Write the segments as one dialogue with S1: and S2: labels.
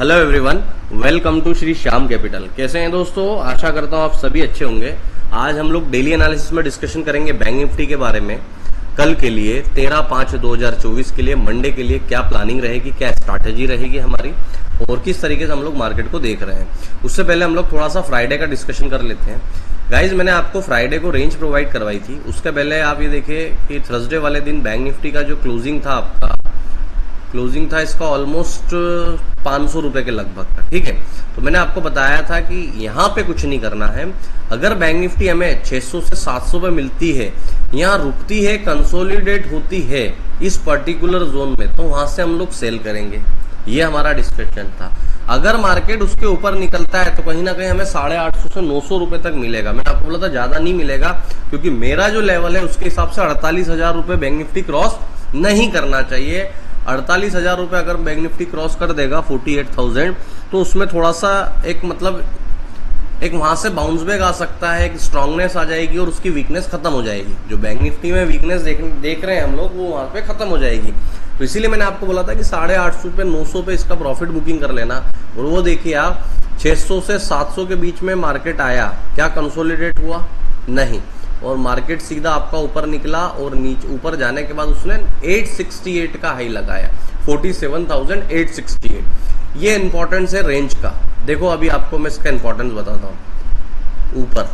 S1: Hello everyone, welcome to Shri Shyam capital. कैसे हैं दोस्तों? आशा करता हूं आप सभी अच्छे होंगे। आज हम लोग डेली एनालिसिस में डिस्कशन करेंगे बैंक निफ्टी के बारे में। कल के लिए 13/5/2024 के लिए मंडे के लिए क्या प्लानिंग रहेगी, क्या स्ट्रैटेजी रहेगी हमारी और किस तरीके से हम लोग मार्केट को देख रहे हैं। उससे पहले हम लोग थोड़ा सा फ्राइडे का डिस्कशन कर लेते हैं। गाइज, मैंने आपको फ्राइडे को रेंज प्रोवाइड करवाई थी। उसके पहले आप ये देखिए कि थर्सडे वाले दिन बैंक निफ्टी का जो क्लोजिंग था, आपका क्लोजिंग था इसका ऑलमोस्ट 500 रुपए के लगभग का। ठीक है, तो मैंने आपको बताया था कि यहाँ पे कुछ नहीं करना है। अगर बैंक निफ्टी हमें 600 से 700 पे मिलती है, यहाँ रुकती है, कंसोलिडेट होती है इस पर्टिकुलर जोन में, तो वहां से हम लोग सेल करेंगे। ये हमारा डिस्कशन था। अगर मार्केट उसके ऊपर निकलता है तो कहीं ना कहीं हमें 850 से 900 रुपए तक मिलेगा। मैंने आपको बोला था ज्यादा नहीं मिलेगा, क्योंकि मेरा जो लेवल है उसके हिसाब से 48,000 रुपए बैंक निफ्टी क्रॉस नहीं करना चाहिए। 48,000 रुपए अगर बैंक निफ्टी क्रॉस कर देगा 48,000, तो उसमें थोड़ा सा एक वहां से बाउंस बैक आ सकता है, एक स्ट्रांगनेस आ जाएगी और उसकी वीकनेस खत्म हो जाएगी। जो बैंक निफ्टी में वीकनेस देख रहे हैं हम लोग, वो वहां पे खत्म हो जाएगी। तो इसीलिए मैंने आपको बोला था कि 850 पे 900 पे इसका प्रॉफिट बुकिंग कर लेना। और वो देखिए आप, 600 से 700 के बीच में मार्केट आया, क्या कंसोलिडेट हुआ? नहीं। और मार्केट सीधा आपका ऊपर निकला और नीचे ऊपर जाने के बाद उसने 868 का हाई लगाया, 47,868। ये इंपॉर्टेंस है रेंज का। देखो अभी आपको मैं इसका इंपॉर्टेंस बताता हूं। ऊपर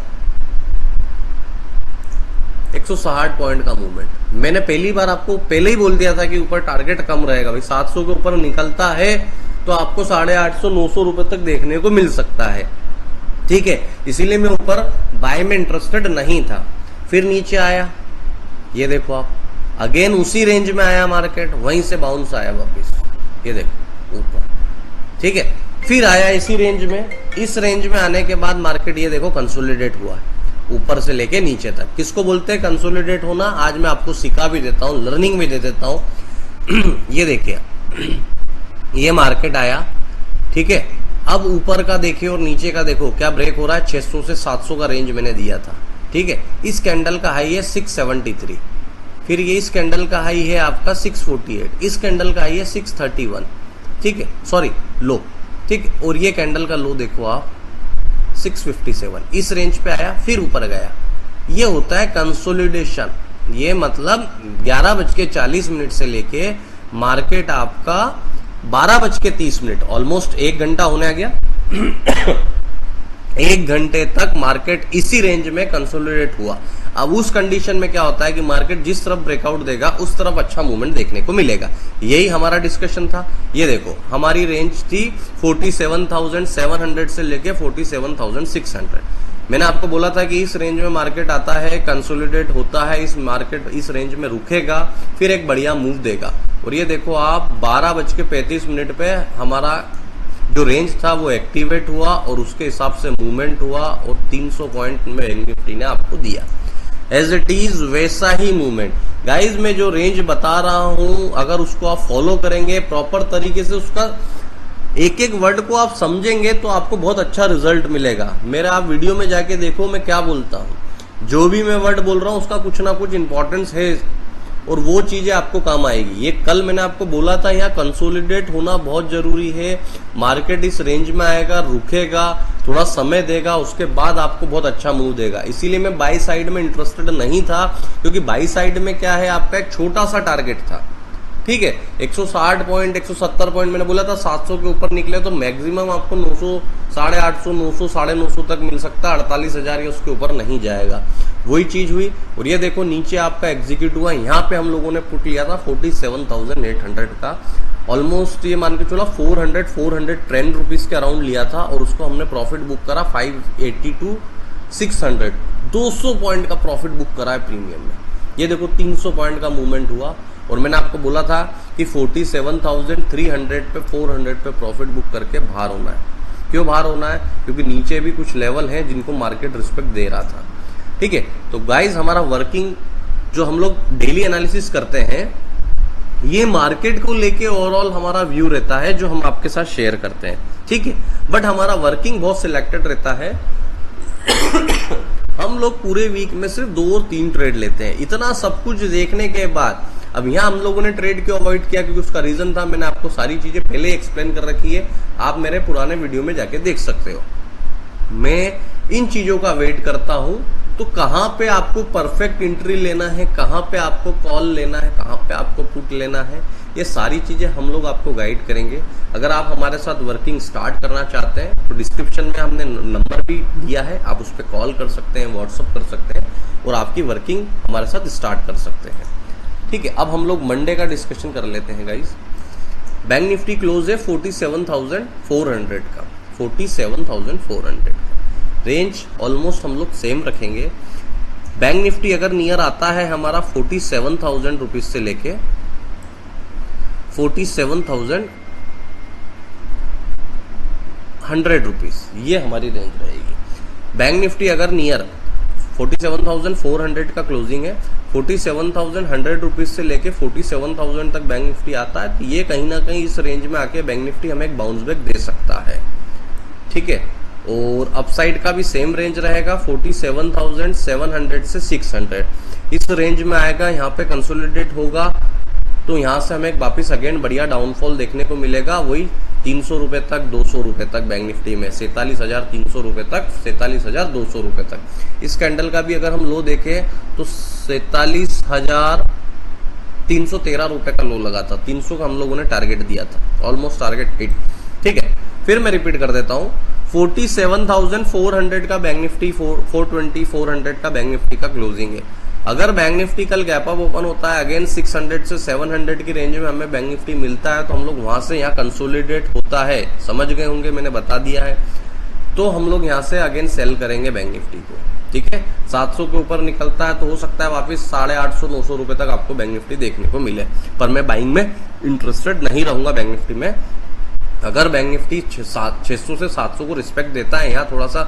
S1: 160 पॉइंट का मूवमेंट, मैंने पहली बार आपको पहले ही बोल दिया था कि ऊपर टारगेट कम रहेगा भाई। 700 के ऊपर निकलता है तो आपको 850-900 रुपए तक देखने को मिल सकता है। ठीक है, इसीलिए मैं ऊपर बाय में इंटरेस्टेड नहीं था। फिर नीचे आया, ये देखो आप, अगेन उसी रेंज में आया मार्केट, वहीं से बाउंस आया वापिस, ये देखो ऊपर। ठीक है, फिर आया इसी रेंज में। इस रेंज में आने के बाद मार्केट ये देखो कंसोलिडेट हुआ है ऊपर से लेके नीचे तक। किसको बोलते हैं कंसोलिडेट होना? आज मैं आपको सिखा भी देता हूँ, लर्निंग भी दे देता हूँ। ये देखिए, ये मार्केट आया, ठीक है। अब ऊपर का देखिए और नीचे का देखो क्या ब्रेक हो रहा है। 600 से 700 का रेंज मैंने दिया था, ठीक है। इस कैंडल का हाई है 673, फिर ये इस कैंडल का हाई है आपका 648, इस कैंडल का हाई है 631, ठीक है, सॉरी लो, ठीक। और ये कैंडल का लो देखो आप 657, इस रेंज पे आया फिर ऊपर गया। ये होता है कंसोलिडेशन। ये मतलब 11:40 से लेके मार्केट आपका 12:30, ऑलमोस्ट 1 घंटा होने आ गया। 1 घंटे तक मार्केट इसी रेंज में कंसोलिडेट हुआ। अब उस कंडीशन में क्या होता है कि मार्केट जिस तरफ ब्रेकआउट देगा उस तरफ अच्छा मूवमेंट देखने को मिलेगा। यही हमारा डिस्कशन था। ये देखो हमारी रेंज थी 47,700 से लेके 47,600। मैंने आपको बोला था कि इस रेंज में मार्केट आता है, कंसोलिडेट होता है, इस मार्केट इस रेंज में रुकेगा, फिर एक बढ़िया मूव देगा। और ये देखो आप 12:35 पे हमारा जो रेंज था वो एक्टिवेट हुआ और उसके हिसाब से मूवमेंट हुआ और 300 पॉइंट में बैंक निफ्टी ने आपको दिया। एज इट इज वैसा ही मूवमेंट। गाइज, मैं जो रेंज बता रहा हूं, अगर उसको आप फॉलो करेंगे प्रॉपर तरीके से, उसका एक एक वर्ड को आप समझेंगे तो आपको बहुत अच्छा रिजल्ट मिलेगा। मेरा आप वीडियो में जाके देखो मैं क्या बोलता हूँ। जो भी मैं वर्ड बोल रहा हूँ उसका कुछ ना कुछ इंपॉर्टेंस है और वो चीजें आपको काम आएगी। ये कल मैंने आपको बोला था, यहाँ कंसोलिडेट होना बहुत जरूरी है। मार्केट इस रेंज में आएगा, रुकेगा, थोड़ा समय देगा, उसके बाद आपको बहुत अच्छा मूव देगा। इसीलिए मैं बाई साइड में इंटरेस्टेड नहीं था, क्योंकि बाई साइड में क्या है, आपका एक छोटा सा टारगेट था। ठीक है, 160 पॉइंट 170 पॉइंट मैंने बोला था। 700 के ऊपर निकले तो मैक्सिमम आपको 900, 850, 900, 950 तक मिल सकता है। 48,000 या उसके ऊपर नहीं जाएगा। वही चीज हुई। और ये देखो नीचे आपका एग्जीक्यूट हुआ। यहाँ पे हम लोगों ने पुट लिया था 47,800 का, ऑलमोस्ट ये मान के चलो 410 रुपीज के अराउंड लिया था। और उसको हमने प्रॉफिट बुक करा 580 to 600, 200 पॉइंट का प्रॉफिट बुक करा है प्रीमियम में। ये देखो 300 पॉइंट का मूवमेंट हुआ। और मैंने आपको बोला था कि 47,300 पे 400 पे प्रॉफिट बुक करके बाहर होना है। क्यों बाहर होना है? क्योंकि नीचे भी कुछ लेवल हैं जिनको मार्केट रिस्पेक्ट दे रहा था। ठीक है, तो गाइज हमारा वर्किंग जो हम लोग डेली एनालिसिस करते हैं, ये मार्केट को लेके ओवरऑल हमारा व्यू रहता है जो हम आपके साथ शेयर करते हैं। ठीक है, बट हमारा वर्किंग बहुत सिलेक्टेड रहता है। हम लोग पूरे वीक में सिर्फ 2 और 3 ट्रेड लेते हैं। इतना सब कुछ देखने के बाद अब यहाँ हम लोगों ने ट्रेड क्यों अवॉइड किया, क्योंकि उसका रीजन था, मैंने आपको सारी चीजें पहले एक्सप्लेन कर रखी है, आप मेरे पुराने वीडियो में जाके देख सकते हो। मैं इन चीजों का वेट करता हूं, तो कहां पे आपको परफेक्ट एंट्री लेना है, कहां पे आपको कॉल लेना है, कहां पे आपको पुट लेना है, ये सारी चीजें हम लोग आपको गाइड करेंगे। अगर आप हमारे साथ वर्किंग स्टार्ट करना चाहते हैं तो डिस्क्रिप्शन में हमने नंबर भी दिया है, आप उस पर कॉल कर सकते हैं, व्हाट्सअप कर सकते हैं और आपकी वर्किंग हमारे साथ स्टार्ट कर सकते हैं। ठीक है, अब हम लोग मंडे का डिस्कशन कर लेते हैं गाइस। बैंक निफ्टी क्लोज है 47,400 का, 47,400 का रेंज ऑलमोस्ट हम लोग सेम रखेंगे। बैंक निफ्टी अगर नियर आता है हमारा 47,000 रुपीज से लेके 47,100 रुपीज, ये हमारी रेंज रहेगी। बैंक निफ्टी अगर नियर 47,400 का क्लोजिंग है, 47,100 रुपीज से लेके 47,000 तक बैंक निफ्टी आता है, तो ये कहीं ना कहीं इस रेंज में आके बैंक निफ्टी हमें एक बाउंस बैक दे सकता है। ठीक है, और अपसाइड का भी सेम रेंज रहेगा 47,700 से 600, इस रेंज में आएगा, यहाँ पे कंसोलिडेट होगा तो यहाँ से हमें वापिस अगेन बढ़िया डाउनफॉल देखने को मिलेगा, वही 300 रुपए तक, 200 रुपए तक बैंक निफ्टी में, 47,300 रुपए तक, 47,200 रुपए तक। इस कैंडल का भी अगर हम लो देखें तो 47,313 रुपए का लो लगा था, 300 का हम लोगों ने टारगेट दिया था, ऑलमोस्ट टारगेट हिट। ठीक है, फिर मैं रिपीट कर देता हूँ, 47,400 का बैंक निफ्टी, 420,400 का बैंक निफ्टी का क्लोजिंग है। अगर बैंक निफ्टी कल गैप अप ओपन होता है अगेन 600 से 700 की रेंज में हमें बैंक निफ्टी मिलता है, तो हम लोग वहां से यहाँ कंसोलिडेट होता है, समझ गए होंगे, मैंने बता दिया है, तो हम लोग यहाँ से अगेन सेल करेंगे बैंक निफ्टी को। ठीक है, 700 के ऊपर निकलता है तो हो सकता है वापस 850-900 रुपए तक आपको बैंक निफ्टी देखने को मिले, पर मैं बाइंग में इंटरेस्टेड नहीं रहूंगा बैंक निफ्टी में। अगर बैंक निफ्टी 600 से 700 को रिस्पेक्ट देता है, यहाँ थोड़ा सा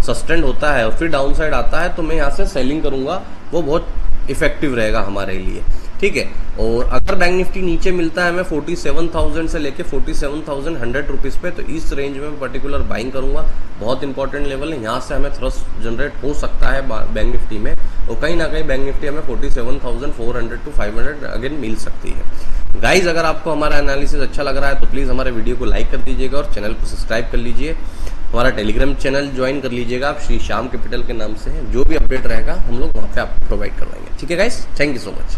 S1: सस्टेंड होता है और फिर डाउन साइड आता है, तो मैं यहाँ से सेलिंग करूंगा, वो बहुत इफेक्टिव रहेगा हमारे लिए। ठीक है, और अगर बैंक निफ्टी नीचे मिलता है हमें 47,000 से लेके 47,100 रुपीज पे, तो इस रेंज में पर्टिकुलर बाइंग करूंगा, बहुत इंपॉर्टेंट लेवल है, यहाँ से हमें थ्रस्ट जनरेट हो सकता है बैंक निफ्टी में, और कहीं ना कहीं बैंक निफ्टी हमें 47,400 to 500 अगेन मिल सकती है। गाइज, अगर आपको हमारा एनालिसिस अच्छा लग रहा है तो प्लीज़ हमारे वीडियो को लाइक कर दीजिएगा और चैनल को सब्सक्राइब कर लीजिए। हमारा टेलीग्राम चैनल ज्वाइन कर लीजिएगा, आप श्री श्याम कैपिटल के नाम से है, जो भी अपडेट रहेगा हम लोग वहाँ पे आपको प्रोवाइड करवाएंगे। ठीक है guys, thank you so much.